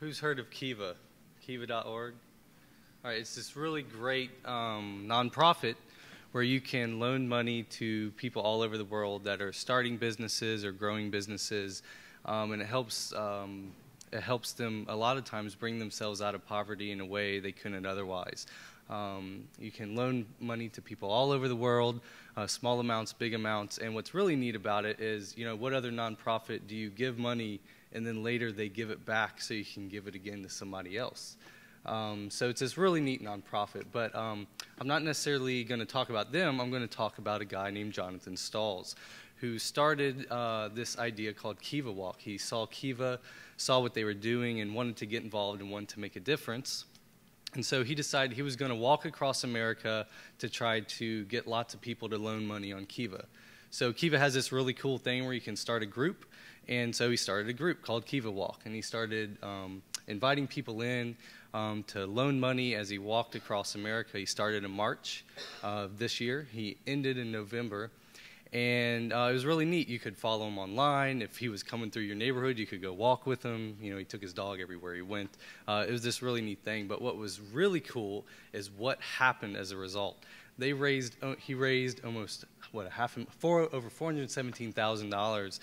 Who's heard of Kiva? Kiva.org? All right, it's this really great nonprofit where you can loan money to people all over the world that are starting businesses or growing businesses, and it helps them a lot of times bring themselves out of poverty in a way they couldn't otherwise. You can loan money to people all over the world, small amounts, big amounts, and what's really neat about it is, what other nonprofit do you give money and then later they give it back so you can give it again to somebody else? So it's this really neat nonprofit, but I'm not necessarily going to talk about them. I'm going to talk about a guy named Jonathan Stalls, who started this idea called Kiva Walk. He saw Kiva, saw what they were doing, and wanted to get involved and wanted to make a difference. And so he decided he was going to walk across America to try to get lots of people to loan money on Kiva. So Kiva has this really cool thing where you can start a group, and so he started a group called Kiva Walk, and he started inviting people in to loan money as he walked across America. He started in March this year. He ended in November. And it was really neat. You could follow him online. If he was coming through your neighborhood, you could go walk with him. He took his dog everywhere he went. It was this really neat thing. But what was really cool is what happened as a result. He raised almost, over $417,000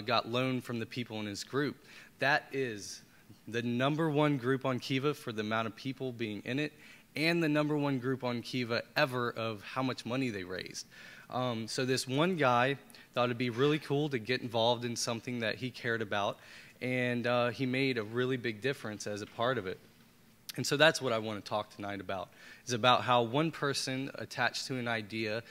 got loaned from the people in his group. That is the #1 group on Kiva for the amount of people being in it, and the #1 group on Kiva ever of how much money they raised. So this one guy thought it'd be really cool to get involved in something that he cared about, and he made a really big difference as a part of it. And so that's what I want to talk tonight about, is about how one person attached to an idea,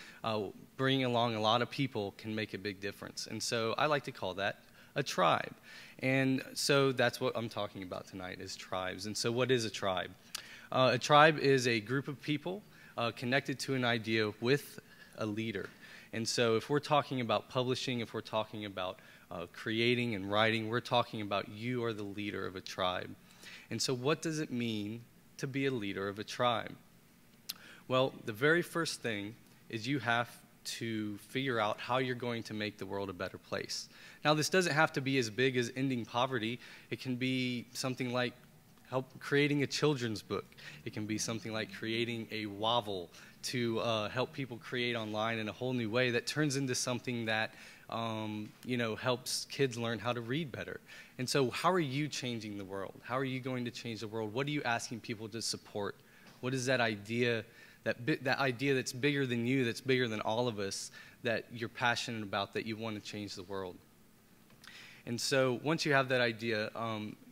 bringing along a lot of people, can make a big difference. And so I like to call that a tribe. And so that's what I'm talking about tonight, is tribes. And so what is a tribe? A tribe is a group of people connected to an idea with a leader. And so if we're talking about publishing, if we're talking about creating and writing, we're talking about you are the leader of a tribe. And so what does it mean to be a leader of a tribe? Well, the very first thing is you have to figure out how you're going to make the world a better place. Now, this doesn't have to be as big as ending poverty. It can be something like creating a children's book. It can be something like creating a Wobble to help people create online in a whole new way that turns into something that helps kids learn how to read better. And so how are you changing the world? How are you going to change the world? What are you asking people to support? What is that idea, that idea that's bigger than you, that's bigger than all of us, that you're passionate about, that you want to change the world? And so once you have that idea,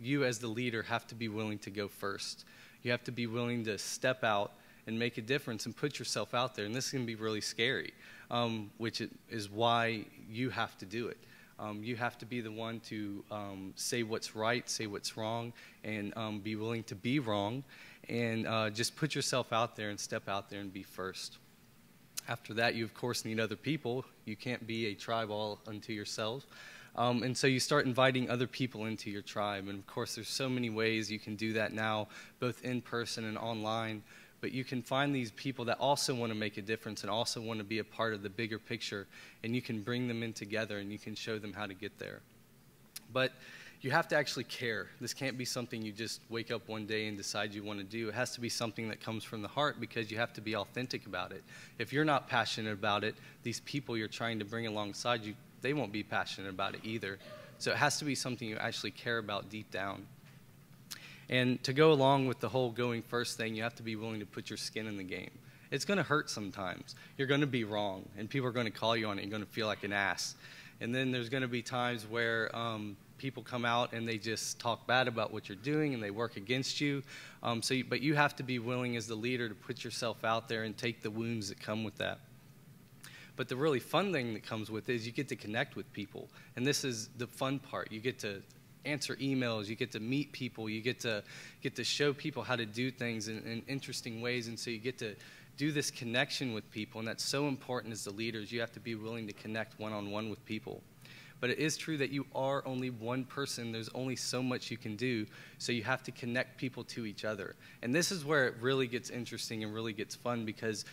you as the leader have to be willing to go first. You have to be willing to step out and make a difference and put yourself out there. And this can be really scary, which is why you have to do it. You have to be the one to say what's right, say what's wrong, and be willing to be wrong, and just put yourself out there and step out there and be first. After that, you, of course, need other people. You can't be a tribe all unto yourself. And so you start inviting other people into your tribe. And, of course, there's so many ways you can do that now, both in person and online. But you can find these people that also want to make a difference and also want to be a part of the bigger picture, and you can bring them in together and you can show them how to get there. But you have to actually care. This can't be something you just wake up one day and decide you want to do. It has to be something that comes from the heart, because you have to be authentic about it. If you're not passionate about it, these people you're trying to bring alongside you, they won't be passionate about it either. So it has to be something you actually care about deep down. And to go along with the whole going first thing, you have to be willing to put your skin in the game. It's going to hurt sometimes. You're going to be wrong, and people are going to call you on it. You're going to feel like an ass. And then there's going to be times where people come out and they just talk bad about what you're doing and they work against you. But you have to be willing as the leader to put yourself out there and take the wounds that come with that. But the really fun thing that comes with it is you get to connect with people. And this is the fun part. You get to answer emails, you get to meet people, you get to show people how to do things in interesting ways, and so you get to do this connection with people, and that's so important as the leaders. You have to be willing to connect one-on-one with people. But it is true that you are only one person. There's only so much you can do, so you have to connect people to each other. And this is where it really gets interesting and really gets fun, because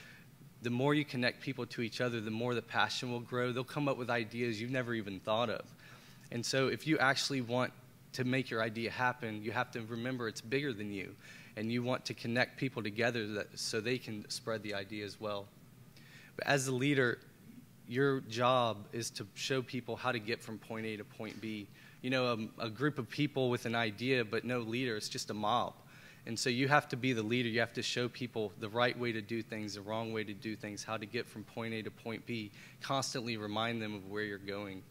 the more you connect people to each other, the more the passion will grow. They'll come up with ideas you've never even thought of. And so if you actually want to make your idea happen, you have to remember it's bigger than you, and you want to connect people together so they can spread the idea as well. But as a leader, your job is to show people how to get from point A to point B. You know, a group of people with an idea but no leader, it's just a mob. And so you have to be the leader. You have to show people the right way to do things, the wrong way to do things, how to get from point A to point B, constantly remind them of where you're going.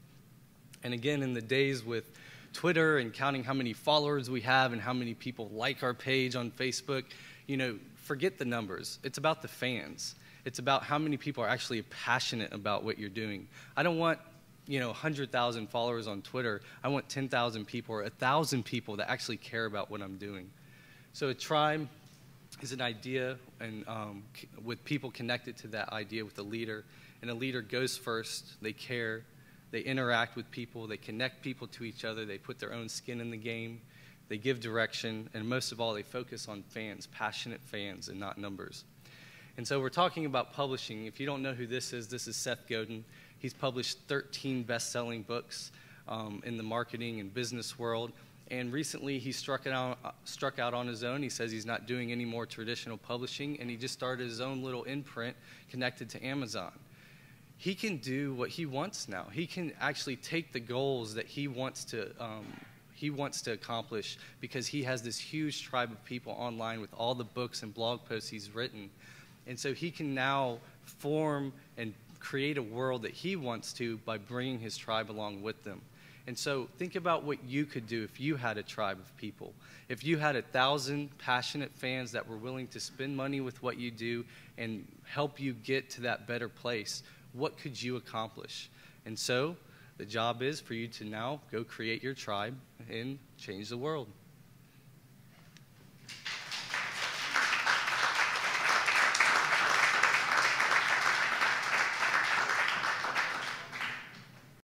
And again, in the days with Twitter and counting how many followers we have and how many people like our page on Facebook, you know, forget the numbers. It's about the fans. It's about how many people are actually passionate about what you're doing. I don't want, you know, 100,000 followers on Twitter. I want 10,000 people or 1,000 people that actually care about what I'm doing. So a tribe is an idea, and with people connected to that idea with a leader. And a leader goes first. They care. They interact with people. They connect people to each other. They put their own skin in the game. They give direction. And most of all, they focus on fans, passionate fans, and not numbers. And so we're talking about publishing. If you don't know who this is Seth Godin. He's published 13 best-selling books in the marketing and business world. And recently he struck out on his own. He says he's not doing any more traditional publishing, and he just started his own little imprint connected to Amazon. He can do what he wants now. He can actually take the goals that he wants to accomplish, because he has this huge tribe of people online with all the books and blog posts he's written. And so he can now form and create a world that he wants to by bringing his tribe along with them. And so think about what you could do if you had a tribe of people. If you had 1,000 passionate fans that were willing to spend money with what you do and help you get to that better place, what could you accomplish? And so the job is for you to now go create your tribe and change the world.